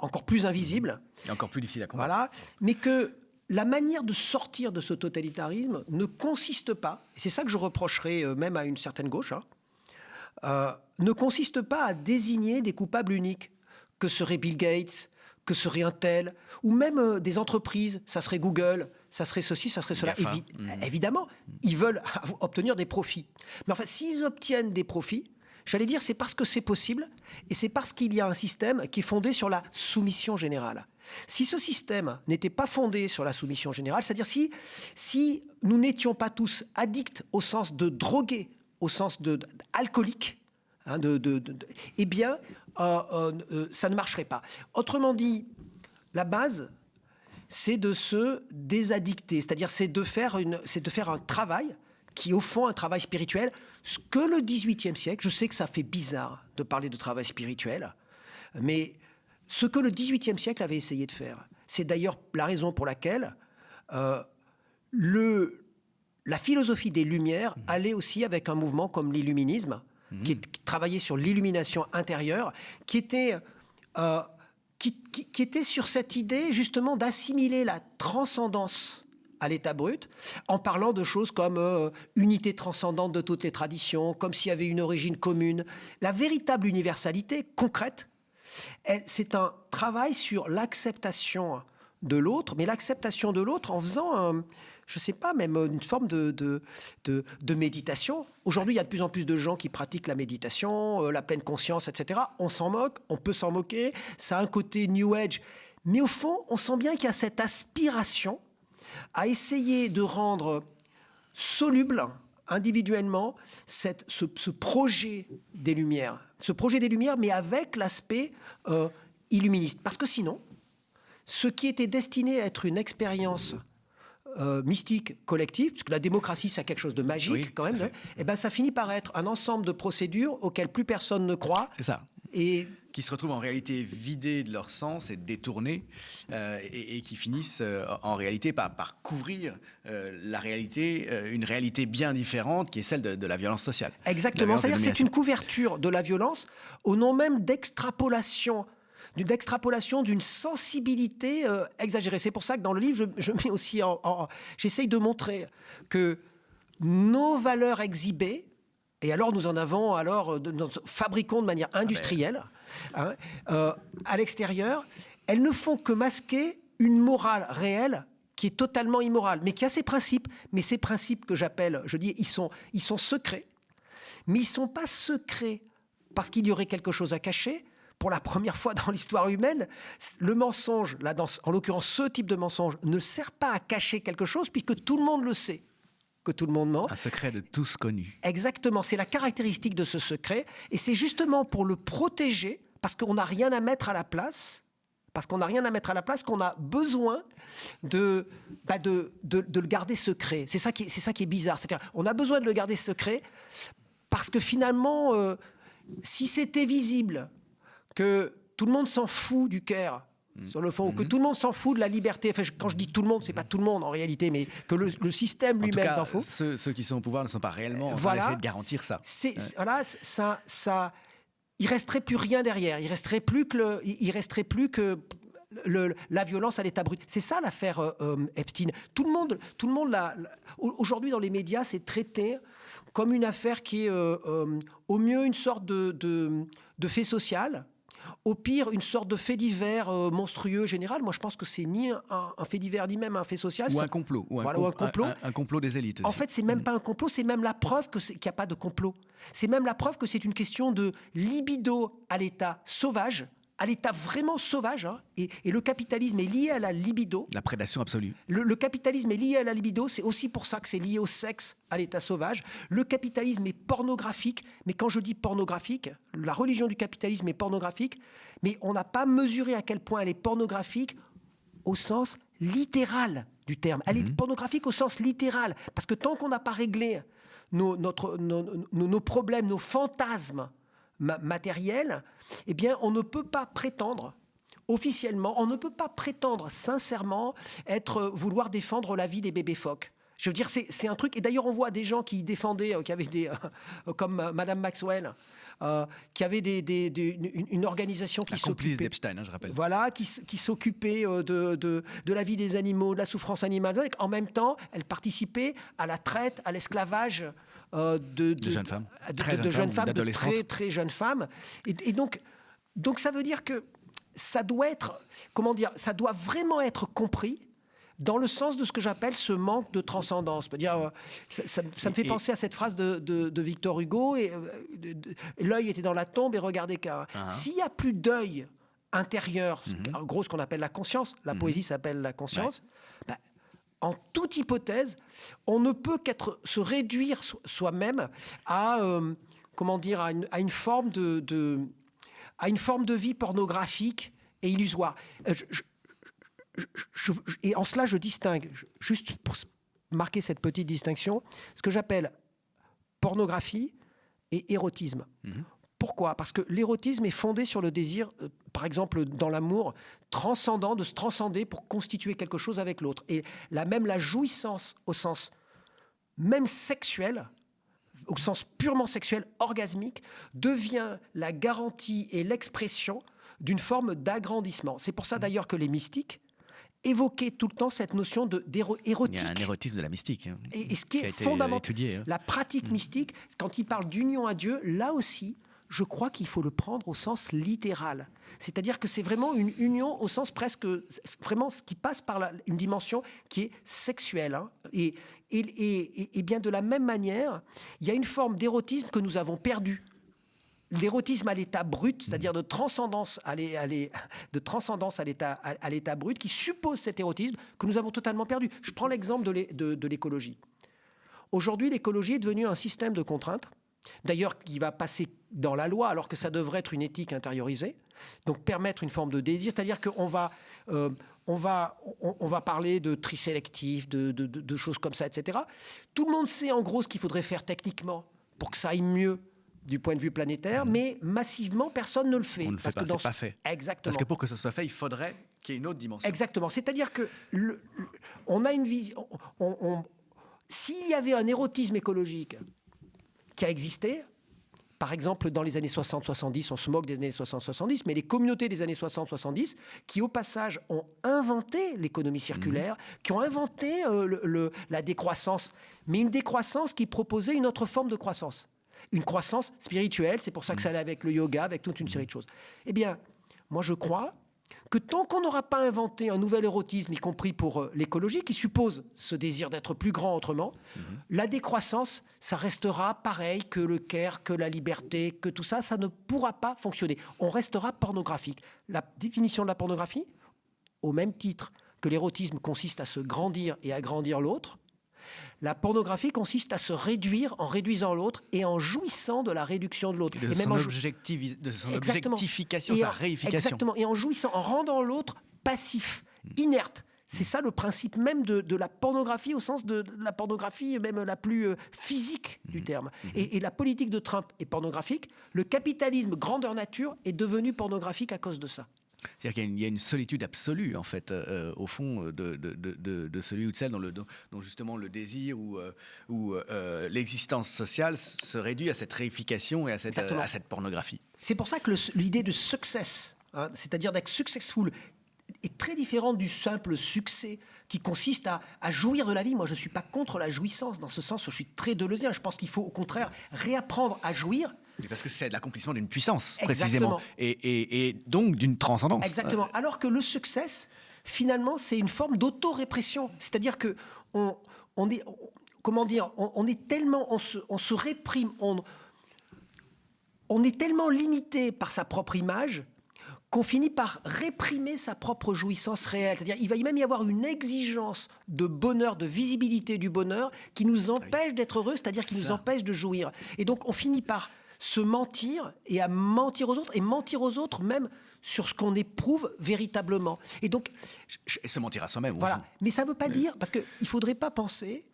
encore plus invisible. Et encore plus difficile à combattre. Voilà. Mais que la manière de sortir de ce totalitarisme ne consiste pas, et c'est ça que je reprocherais même à une certaine gauche, ne consiste pas à désigner des coupables uniques, que serait Bill Gates, que serait Intel, ou même des entreprises, ça serait Google, ça serait ceci, ça serait cela. Évidemment, ils veulent obtenir des profits. Mais enfin, s'ils obtiennent des profits, j'allais dire, c'est parce que c'est possible, et c'est parce qu'il y a un système qui est fondé sur la soumission générale. Si ce système n'était pas fondé sur la soumission générale, c'est-à-dire si nous n'étions pas tous addicts au sens de drogués, au sens d'alcooliques, eh bien, ça ne marcherait pas. Autrement dit, la base, c'est de se désaddicter, c'est-à-dire c'est de faire un travail qui est au fond un travail spirituel, ce que le XVIIIe siècle, je sais que ça fait bizarre de parler de travail spirituel, mais ce que le XVIIIe siècle avait essayé de faire, c'est d'ailleurs la raison pour laquelle la philosophie des Lumières allait aussi avec un mouvement comme l'illuminisme, qui travaillait sur l'illumination intérieure, qui était sur cette idée justement d'assimiler la transcendance à l'état brut, en parlant de choses comme unité transcendante de toutes les traditions, comme s'il y avait une origine commune. La véritable universalité concrète, c'est un travail sur l'acceptation de l'autre, mais l'acceptation de l'autre en faisant, je ne sais pas, même une forme de méditation. Aujourd'hui, il y a de plus en plus de gens qui pratiquent la méditation, la pleine conscience, etc. On s'en moque, on peut s'en moquer, ça a un côté New Age. Mais au fond, on sent bien qu'il y a cette aspiration à essayer de rendre soluble individuellement ce projet des Lumières. Ce projet des Lumières, mais avec l'aspect illuministe. Parce que sinon, ce qui était destiné à être une expérience mystique collective, parce que la démocratie, c'est quelque chose de magique quand même, et ben, ça finit par être un ensemble de procédures auxquelles plus personne ne croit. C'est ça. Et qui se retrouvent en réalité vidées de leur sens et détournées, et qui finissent en réalité par couvrir la réalité, une réalité bien différente qui est celle de la violence sociale. Exactement, c'est-à-dire que c'est une couverture de la violence au nom même d'extrapolation d'une sensibilité exagérée. C'est pour ça que dans le livre, je mets aussi j'essaye de montrer que nos valeurs exhibées, et alors nous en avons, nous fabriquons de manière industrielle, à l'extérieur, elles ne font que masquer une morale réelle qui est totalement immorale, mais qui a ses principes. Mais ces principes que j'appelle, je dis, ils sont secrets, mais ils ne sont pas secrets parce qu'il y aurait quelque chose à cacher. Pour la première fois dans l'histoire humaine, le mensonge, là, en l'occurrence ce type de mensonge, ne sert pas à cacher quelque chose puisque tout le monde le sait, que tout le monde ment. Un secret de tous connu. Exactement, c'est la caractéristique de ce secret et c'est justement pour le protéger, parce qu'on n'a rien à mettre à la place, qu'on a besoin de le garder secret. C'est ça qui est bizarre. C'est-à-dire, on a besoin de le garder secret parce que finalement, si c'était visible que tout le monde s'en fout du Caire, sur le fond, ou que tout le monde s'en fout de la liberté. Enfin, quand je dis tout le monde, c'est pas tout le monde en réalité, mais que le système lui-même s'en fout. Ceux qui sont au pouvoir ne sont pas réellement en train d'essayer de garantir ça. Il resterait plus rien derrière. Il resterait plus que la violence à l'état brut. C'est ça l'affaire Epstein. Tout le monde aujourd'hui dans les médias, c'est traité comme une affaire qui est au mieux une sorte de fait social, au pire une sorte de fait divers monstrueux général. Moi, je pense que c'est ni un fait divers ni même un fait social. Ou un complot. Ou un complot. Un complot des élites aussi. En fait, c'est même pas un complot, c'est même la preuve qu'il n'y a pas de complot. C'est même la preuve que c'est une question de libido à l'état sauvage, à l'état vraiment sauvage, hein, et le capitalisme est lié à la libido. La prédation absolue. Le capitalisme est lié à la libido, c'est aussi pour ça que c'est lié au sexe, à l'état sauvage. Le capitalisme est pornographique, mais quand je dis pornographique, la religion du capitalisme est pornographique, mais on n'a pas mesuré à quel point elle est pornographique au sens littéral du terme. Elle est pornographique au sens littéral, parce que tant qu'on n'a pas réglé nos problèmes, nos fantasmes matériels, eh bien, on ne peut pas prétendre officiellement, on ne peut pas prétendre sincèrement vouloir défendre la vie des bébés phoques. Je veux dire, c'est un truc. Et d'ailleurs, on voit des gens qui défendaient, qui avaient comme Madame Maxwell, qui avait une organisation qui s'occupait... complice d'Epstein, hein, je rappelle. Voilà, qui s'occupait de la vie des animaux, de la souffrance animale. En même temps, elle participait à la traite, à l'esclavage de jeunes femmes. De jeunes femmes, de très, très jeunes femmes. Et donc, ça veut dire que ça doit être... Comment dire ? Ça doit vraiment être compris dans le sens de ce que j'appelle ce manque de transcendance. Ça me fait penser à cette phrase de Victor Hugo, l'œil était dans la tombe et regardez qu'un. S'il n'y a plus d'œil intérieur, en gros ce qu'on appelle la conscience, la poésie s'appelle la conscience, en toute hypothèse, on ne peut se réduire soi-même à, à une forme de vie pornographique et illusoire. Et en cela, je distingue, juste pour marquer cette petite distinction, ce que j'appelle pornographie et érotisme. Pourquoi ? Parce que l'érotisme est fondé sur le désir, par exemple dans l'amour, transcendant, de se transcender pour constituer quelque chose avec l'autre. Et la jouissance au sens même sexuel, au sens purement sexuel, orgasmique, devient la garantie et l'expression d'une forme d'agrandissement. C'est pour ça d'ailleurs que les mystiques évoquer tout le temps cette notion d'érotique. Il y a un érotisme de la mystique. Hein, et ce qui est fondamental, étudié, hein. La pratique mystique, quand il parle d'union à Dieu, là aussi, je crois qu'il faut le prendre au sens littéral. C'est-à-dire que c'est vraiment une union au sens presque, vraiment ce qui passe par une dimension qui est sexuelle. Hein. Et bien de la même manière, il y a une forme d'érotisme que nous avons perdue. L'érotisme à l'état brut, c'est-à-dire de transcendance à l'état brut, qui suppose cet érotisme que nous avons totalement perdu. Je prends l'exemple de l'écologie. Aujourd'hui, l'écologie est devenue un système de contraintes, d'ailleurs qui va passer dans la loi alors que ça devrait être une éthique intériorisée, donc permettre une forme de désir, c'est-à-dire qu'on va... on va parler de tri sélectif, de choses comme ça, etc. Tout le monde sait en gros ce qu'il faudrait faire techniquement pour que ça aille mieux du point de vue planétaire, mais massivement, personne ne le fait. On ne le fait pas, c'est pas fait. Exactement. Parce que pour que ce soit fait, il faudrait qu'il y ait une autre dimension. Exactement. C'est-à-dire que on a une vision... S'il y avait un érotisme écologique qui a existé, par exemple, dans les années 60-70, on se moque des années 60-70, mais les communautés des années 60-70, qui au passage ont inventé l'économie circulaire, qui ont inventé la décroissance, mais une décroissance qui proposait une autre forme de croissance. Une croissance spirituelle, c'est pour ça que ça allait avec le yoga, avec toute une série de choses. Eh bien, moi je crois que tant qu'on n'aura pas inventé un nouvel érotisme, y compris pour l'écologie, qui suppose ce désir d'être plus grand autrement, la décroissance, ça restera pareil que le care, que la liberté, que tout ça, ça ne pourra pas fonctionner. On restera pornographique. La définition de la pornographie, au même titre que l'érotisme consiste à se grandir et à grandir l'autre, la pornographie consiste à se réduire en réduisant l'autre et en jouissant de la réduction de l'autre. De son objectification, sa réification. Exactement, et en jouissant, en rendant l'autre passif, inerte. C'est ça le principe même de la pornographie, au sens de la pornographie même la plus physique du terme. Et la politique de Trump est pornographique. Le capitalisme grandeur nature est devenu pornographique à cause de ça. C'est-à-dire qu'il y a une solitude absolue, en fait, au fond, de celui ou de celle dont justement le désir ou l'existence sociale se réduit à cette réification et à cette pornographie. C'est pour ça que l'idée de success, hein, c'est-à-dire d'être successful, est très différente du simple succès qui consiste à jouir de la vie. Moi, je ne suis pas contre la jouissance, dans ce sens où je suis très deleuzien. Je pense qu'il faut au contraire réapprendre à jouir. Mais parce que c'est de l'accomplissement d'une puissance, Exactement. précisément, et donc d'une transcendance. Exactement. Alors que le succès, finalement, c'est une forme d'auto-répression. C'est-à-dire que on est, comment dire, on est tellement, on se réprime, on est tellement limité par sa propre image qu'on finit par réprimer sa propre jouissance réelle. C'est-à-dire il va même y avoir une exigence de bonheur, de visibilité du bonheur qui nous empêche d'être heureux, c'est-à-dire qui nous empêche de jouir. Et donc on finit par se mentir et à mentir aux autres même sur ce qu'on éprouve véritablement. Et donc... Et se mentir à soi-même. Voilà. Mais ça ne veut pas dire... Parce qu'il ne faudrait pas penser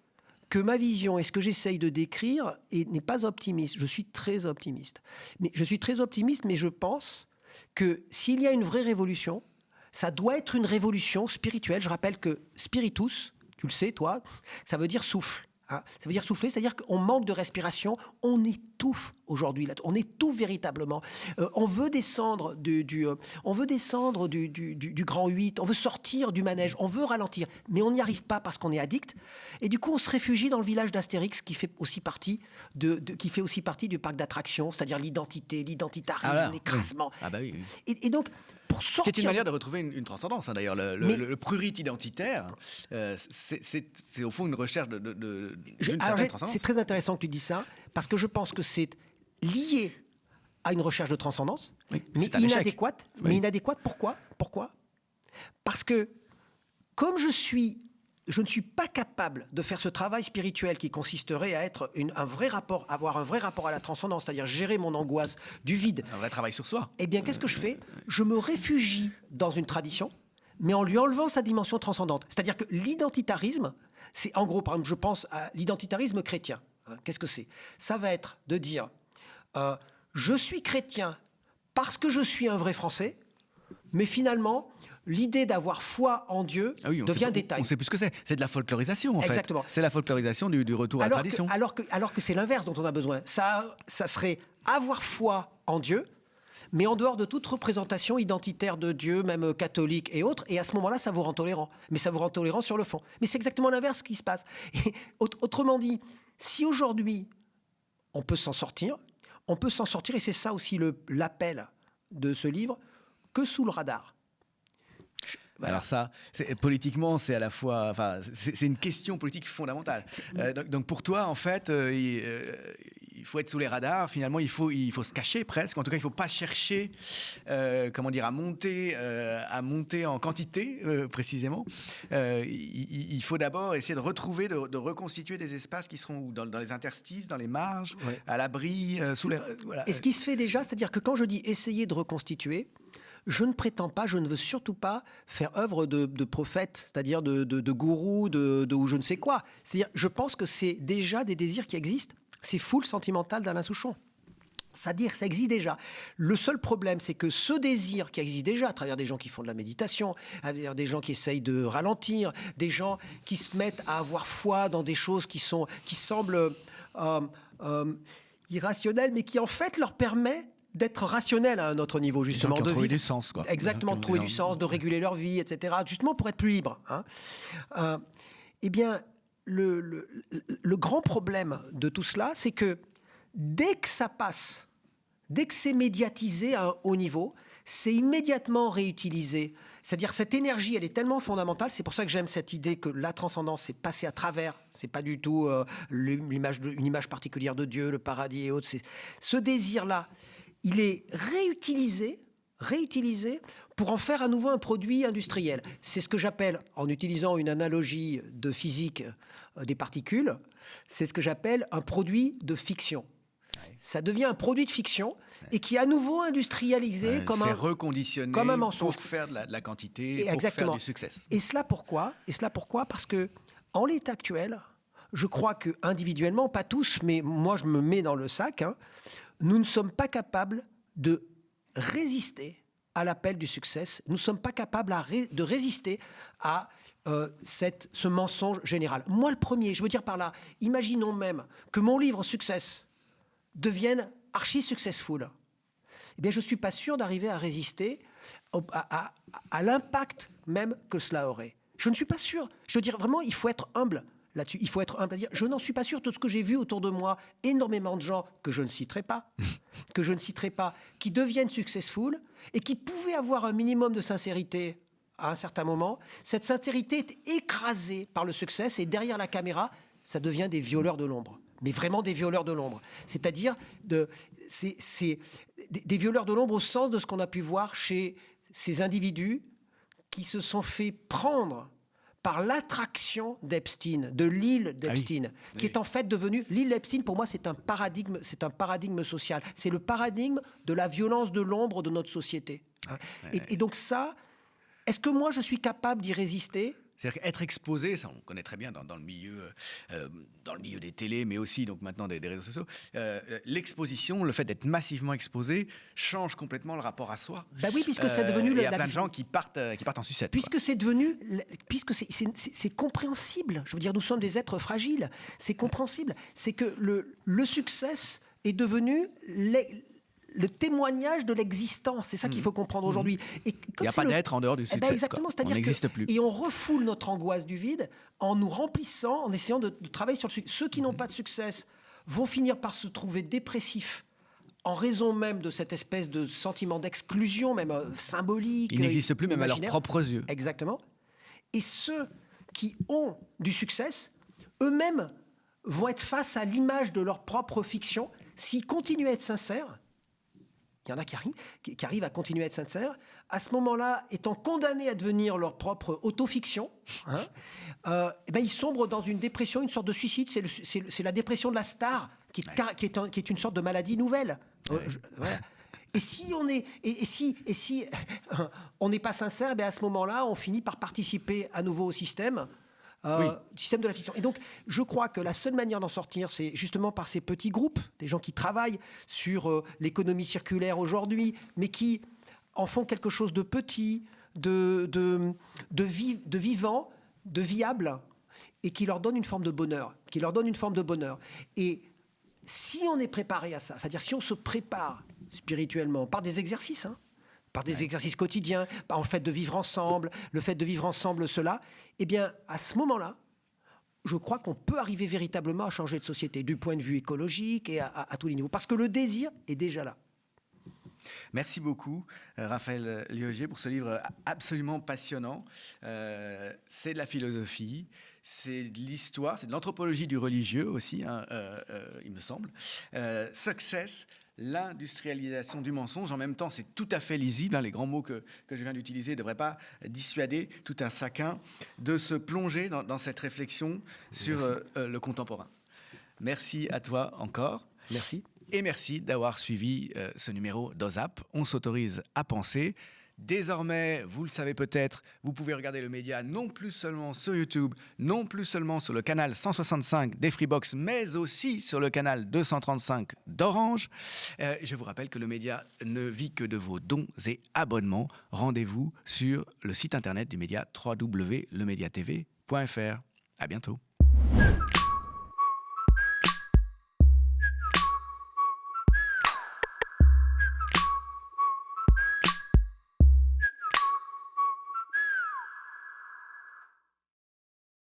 que ma vision et ce que j'essaye de décrire n'est pas optimiste. Je suis très optimiste. Mais je pense que s'il y a une vraie révolution, ça doit être une révolution spirituelle. Je rappelle que spiritus, tu le sais, toi, ça veut dire souffle. Hein, ça veut dire souffler, c'est-à-dire qu'on manque de respiration, on étouffe aujourd'hui, on étouffe véritablement. On veut descendre du grand 8, on veut sortir du manège, on veut ralentir, mais on n'y arrive pas parce qu'on est addict. Et du coup, on se réfugie dans le village d'Astérix qui fait aussi partie du parc d'attractions, c'est-à-dire l'identité, l'identitarisme, l'écrasement. Ah bah oui. Et donc, pour sortir... C'est une manière de retrouver une transcendance, hein, d'ailleurs. Le prurit identitaire, c'est au fond une recherche d'une certaine transcendance. C'est très intéressant que tu dis ça, parce que je pense que c'est lié à une recherche de transcendance, oui, mais inadéquate. Oui. Mais inadéquate, pourquoi ? Parce que comme je ne suis pas capable de faire ce travail spirituel qui consisterait à être avoir un vrai rapport à la transcendance, c'est-à-dire gérer mon angoisse du vide. Un vrai travail sur soi. Eh bien, qu'est-ce que je fais ? Je me réfugie dans une tradition, mais en lui enlevant sa dimension transcendante. C'est-à-dire que l'identitarisme, c'est en gros, par exemple, je pense à l'identitarisme chrétien. Qu'est-ce que c'est ? Ça va être de dire, je suis chrétien parce que je suis un vrai Français, mais finalement... L'idée d'avoir foi en Dieu devient détail. On sait plus ce que c'est. C'est de la folklorisation, en fait. Exactement. C'est la folklorisation du retour à la tradition. Alors que c'est l'inverse dont on a besoin. Ça serait avoir foi en Dieu, mais en dehors de toute représentation identitaire de Dieu, même catholique et autres. Et à ce moment-là, ça vous rend tolérant. Mais ça vous rend tolérant sur le fond. Mais c'est exactement l'inverse qui se passe. Et, autrement dit, si aujourd'hui, on peut s'en sortir, et c'est ça aussi l'appel de ce livre, que sous le radar. Voilà. Alors ça, politiquement, c'est à la fois, enfin, c'est une question politique fondamentale. Donc pour toi, en fait, il faut être sous les radars. Finalement, il faut se cacher presque. En tout cas, il ne faut pas chercher, à monter en quantité précisément. Il faut d'abord essayer de retrouver, de reconstituer des espaces qui seront dans les interstices, dans les marges, à l'abri, sous les. Voilà. Et ce qui se fait déjà, c'est-à-dire que quand je dis essayer de reconstituer. Je ne prétends pas, je ne veux surtout pas faire œuvre de prophète, c'est-à-dire de gourou, ou je ne sais quoi. C'est-à-dire, je pense que c'est déjà des désirs qui existent. C'est Foule sentimentale d'Alain Souchon. C'est-à-dire, ça existe déjà. Le seul problème, c'est que ce désir qui existe déjà, à travers des gens qui font de la méditation, à travers des gens qui essayent de ralentir, des gens qui se mettent à avoir foi dans des choses qui semblent irrationnelles, mais qui en fait leur permettent d'être rationnel à un autre niveau, justement. De trouver du sens, quoi. Exactement, de trouver du sens, de réguler leur vie, etc. Justement pour être plus libre. Hein. Eh bien, le grand problème de tout cela, c'est que dès que ça passe, dès que c'est médiatisé à un haut niveau, c'est immédiatement réutilisé. C'est-à-dire cette énergie, elle est tellement fondamentale. C'est pour ça que j'aime cette idée que la transcendance, c'est passer à travers. C'est pas du tout une image particulière de Dieu, le paradis et autres. Ce désir-là, il est réutilisé pour en faire à nouveau un produit industriel. C'est ce que j'appelle, en utilisant une analogie de physique des particules, c'est ce que j'appelle un produit de fiction. Ça devient un produit de fiction et qui est à nouveau industrialisé comme reconditionné comme un mensonge. Pour faire de la quantité, pour exactement. faire du succès. Et cela pourquoi ? Parce que en l'état actuel, je crois que individuellement, pas tous, mais moi je me mets dans le sac, nous ne sommes pas capables de résister à l'appel du succès. Nous ne sommes pas capables de résister à ce mensonge général. Moi, le premier, je veux dire par là, imaginons même que mon livre Success devienne archi-successful eh bien, je ne suis pas sûr d'arriver à résister à l'impact même que cela aurait. Je ne suis pas sûr. Je veux dire, vraiment, il faut être humble là-dessus. Il faut être humble à dire, je n'en suis pas sûr. Tout ce que j'ai vu autour de moi, énormément de gens que je ne citerai pas, qui deviennent successful et qui pouvaient avoir un minimum de sincérité à un certain moment. Cette sincérité est écrasée par le succès et derrière la caméra, ça devient des violeurs de l'ombre. Mais vraiment des violeurs de l'ombre. C'est-à-dire des violeurs de l'ombre au sens de ce qu'on a pu voir chez ces individus qui se sont fait prendre par l'attraction d'Epstein, de l'île d'Epstein, qui est en fait devenue... L'île d'Epstein, pour moi, c'est un paradigme social. C'est le paradigme de la violence de l'ombre de notre société. Et donc ça, est-ce que moi, je suis capable d'y résister ? C'est-à-dire qu'être exposé, ça on connaît très bien dans le milieu des télés, mais aussi donc maintenant des réseaux sociaux, l'exposition, le fait d'être massivement exposé, change complètement le rapport à soi. Bah oui, puisque c'est devenu... Il y a plein de gens qui partent en sucette. Puisque c'est devenu... Puisque c'est compréhensible. Je veux dire, nous sommes des êtres fragiles. C'est compréhensible. C'est que le succès est devenu... le témoignage de l'existence, c'est ça qu'il faut comprendre aujourd'hui. Il n'y a pas d'être en dehors du succès. Exactement, c'est-à-dire on n'existe plus. Et on refoule notre angoisse du vide en nous remplissant, en essayant de travailler sur le succès. Ceux qui n'ont pas de succès vont finir par se trouver dépressifs en raison même de cette espèce de sentiment d'exclusion, même symbolique. Ils n'existent plus même à leurs imaginaire. propres yeux. Exactement. Et ceux qui ont du succès, eux-mêmes vont être face à l'image de leur propre fiction. S'ils continuent à être sincères, il y en a qui arrivent à continuer à être sincères, à ce moment-là, étant condamnés à devenir leur propre autofiction, ils sombrent dans une dépression, une sorte de suicide. C'est la dépression de la star, qui est une sorte de maladie nouvelle. Voilà. Et si on n'est pas sincère, à ce moment-là, on finit par participer à nouveau au système. Du système de la fiction. Et donc, je crois que la seule manière d'en sortir, c'est justement par ces petits groupes, des gens qui travaillent sur l'économie circulaire aujourd'hui, mais qui en font quelque chose de petit, de vivant, de viable, et qui leur donne une forme de bonheur. Et si on est préparé à ça, c'est-à-dire si on se prépare spirituellement par des exercices, par des exercices quotidiens, par le fait de vivre ensemble, cela, eh bien, à ce moment-là, je crois qu'on peut arriver véritablement à changer de société, du point de vue écologique et à tous les niveaux. Parce que le désir est déjà là. Merci beaucoup, Raphaël Liogier, pour ce livre absolument passionnant. C'est de la philosophie, c'est de l'histoire, c'est de l'anthropologie du religieux aussi, il me semble. Success, l'industrialisation du mensonge. En même temps, c'est tout à fait lisible. Les grands mots que je viens d'utiliser ne devraient pas dissuader tout un chacun de se plonger dans cette réflexion sur le contemporain. Merci à toi encore. Merci. Et merci d'avoir suivi ce numéro d'OZAP. On s'autorise à penser. Désormais, vous le savez peut-être, vous pouvez regarder le média non plus seulement sur YouTube, non plus seulement sur le canal 165 des Freebox, mais aussi sur le canal 235 d'Orange. Je vous rappelle que le média ne vit que de vos dons et abonnements. Rendez-vous sur le site internet du média www.lemediatv.fr. À bientôt.